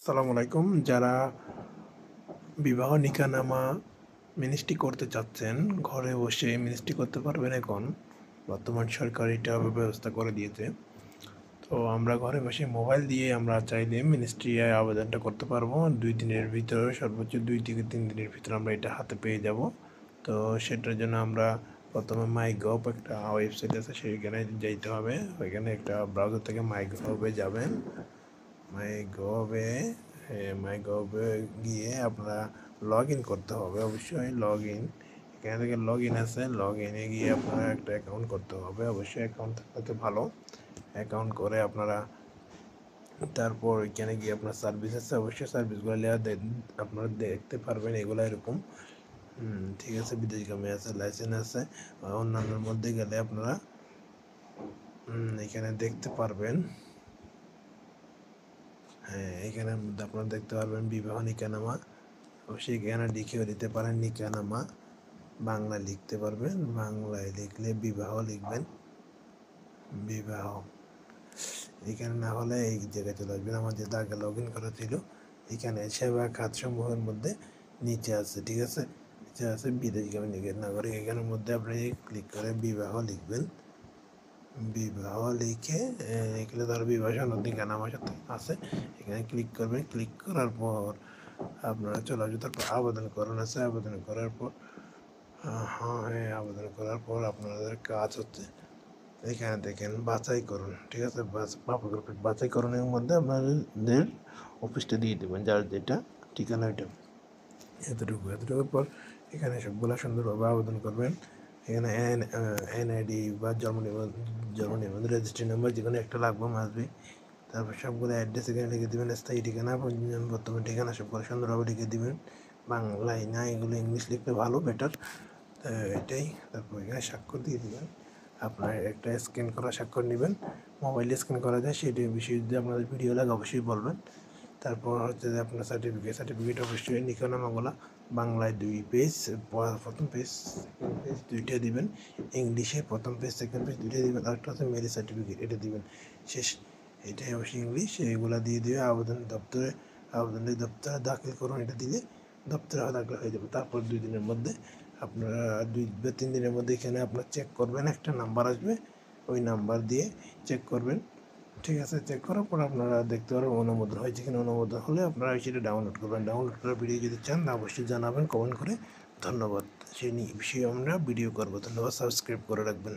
আসসালামু আলাইকুম। যারা বিবাহ নিকাহনামা মিনিস্ট্রি করতে চাচ্ছেন, ঘরে বসে মিনিস্ট্রি করতে পারবেন এখন। বর্তমান সরকার এটা ব্যবস্থা করে দিয়েছে। তো আমরা ঘরে বসে মোবাইল দিয়ে আমরা চাইলে মিনিস্ট্রি আবেদনটা করতে পারবো। 2 দিনের ভিতরে, সর্বোচ্চ 2 থেকে 3 দিনের ভিতরে আমরা এটা হাতে পেয়ে যাব। তো সেটার জন্য আমরা প্রথমে মাইগভ একটা ওয়েবসাইট আছে, সেখানে যাইতে হবে। ওইখানে একটা ব্রাউজার থেকে মাইগভে যাবেন। মাইগভে মাইগভে গিয়ে আপনারা লগ ইন করতে হবে। অবশ্যই লগ ইন, এখান থেকে লগ ইন আছে, লগ ইনে গিয়ে আপনারা একটা অ্যাকাউন্ট করতে হবে। অবশ্যই অ্যাকাউন্ট থাকলে তো ভালো। অ্যাকাউন্ট করে আপনারা তারপর এখানে গিয়ে আপনার সার্ভিস আছে, অবশ্যই সার্ভিসগুলো আপনারা দেখতে পারবেন। এগুলো এরকম ঠিক আছে, বিদেশগামী আছে, লাইসেন্স আছে। অন্যান্যর মধ্যে গেলে আপনারা এখানে দেখতে পারবেন। হ্যাঁ, এখানের মধ্যে আপনারা দেখতে পারবেন বিবাহ নিকাহনামা। অবশ্যই এখানে লিখেও দিতে পারেন নিকাহনামা, বাংলা লিখতে পারবেন। বাংলায় লিখলে বিবাহ লিখবেন, বিবাহ। এখানে না হলে এই জায়গায় চলে আসবেন। আমার যেটা আগে লগ ইন করা ছিল, এখানে সেবা খাতসমূহের মধ্যে নিচে আছে, ঠিক আছে, নিচে আছে বিদেশগামী নাগরিক। এখানের মধ্যে আপনি ক্লিক করে বিবাহ লিখবেন। বিবাহ লিখে লিখলে ধর বিবাহ সনদ নিকাহনামা সাথে আছে, এখানে ক্লিক করবেন। ক্লিক করার পর আপনারা চলে আসবে। তারপর আবেদন করুন আছে, আবেদন করার পর আবেদন করার পর আপনাদের কাজ হচ্ছে এখানে দেখেন বাছাই করুন, ঠিক আছে। বাছাইকরণের মধ্যে আপনাদের অফিসটা দিয়ে দেবেন, যার যেটা ঠিকানা ওইটা এতটুকুর পর এখানে সবগুলো সুন্দরভাবে আবেদন করবেন। এখানে এনআইডি বা জন্ম নিবন্ধন রেজিস্ট্রি নাম্বার যে কোনো একটা লাগবে, মাসবি। তারপর সবগুলো অ্যাড্রেস এখানে লিখে দেবেন, স্থায়ী ঠিকানা, বর্তমান ঠিকানা, সবগুলো সুন্দরভাবে লিখে দেবেন। বাংলায় না, এগুলো ইংলিশ লিখলে ভালো, বেটার। এটাই। তারপর এখানে স্বাক্ষর দিয়ে দেবেন। আপনার একটা স্ক্যান করা স্বাক্ষর নেবেন, মোবাইলে স্ক্যান করা যায়, সেটির বিষয়ে যদি আপনাদের ভিডিও লাগে অবশ্যই বলবেন। তারপর হচ্ছে যে আপনার সার্টিফিকেট অবশ্যই নিকাহনামাগুলো বাংলায় 2 পেজ, প্রথম পেজ সেকেন্ড পেজ 2টা দিবেন, ইংলিশে প্রথম পেজ সেকেন্ড পেজ 2টা দিবেন, আরেকটা হচ্ছে ম্যারেজ সার্টিফিকেট, এটা দিবেন। শেষ, এটাই অবশ্যই ইংলিশ। এগুলো দিয়ে দিবে আবেদনের দপ্তরে দাখিল করুন। এটা দিলে দপ্তরে দাখিল হয়ে যাবে। তারপর 2 দিনের মধ্যে আপনারা 2 বা 3 দিনের মধ্যে এখানে আপনার চেক করবেন, একটা নাম্বার আসবে, ওই নাম্বার দিয়ে চেক করবেন, ঠিক আছে। চেক করার পর আপনারা দেখতে পারবেন অনুমোদন হয়েছে কিনা। অনুমোদন হলে আপনারা সেটা ডাউনলোড করবেন। ডাউনলোড করার ভিডিও যদি চান অবশ্যই জানাবেন কমেন্ট করে। ধন্যবাদ। সেই বিষয়ে আমরা ভিডিও করবো। ধন্যবাদ। সাবস্ক্রাইব করে রাখবেন।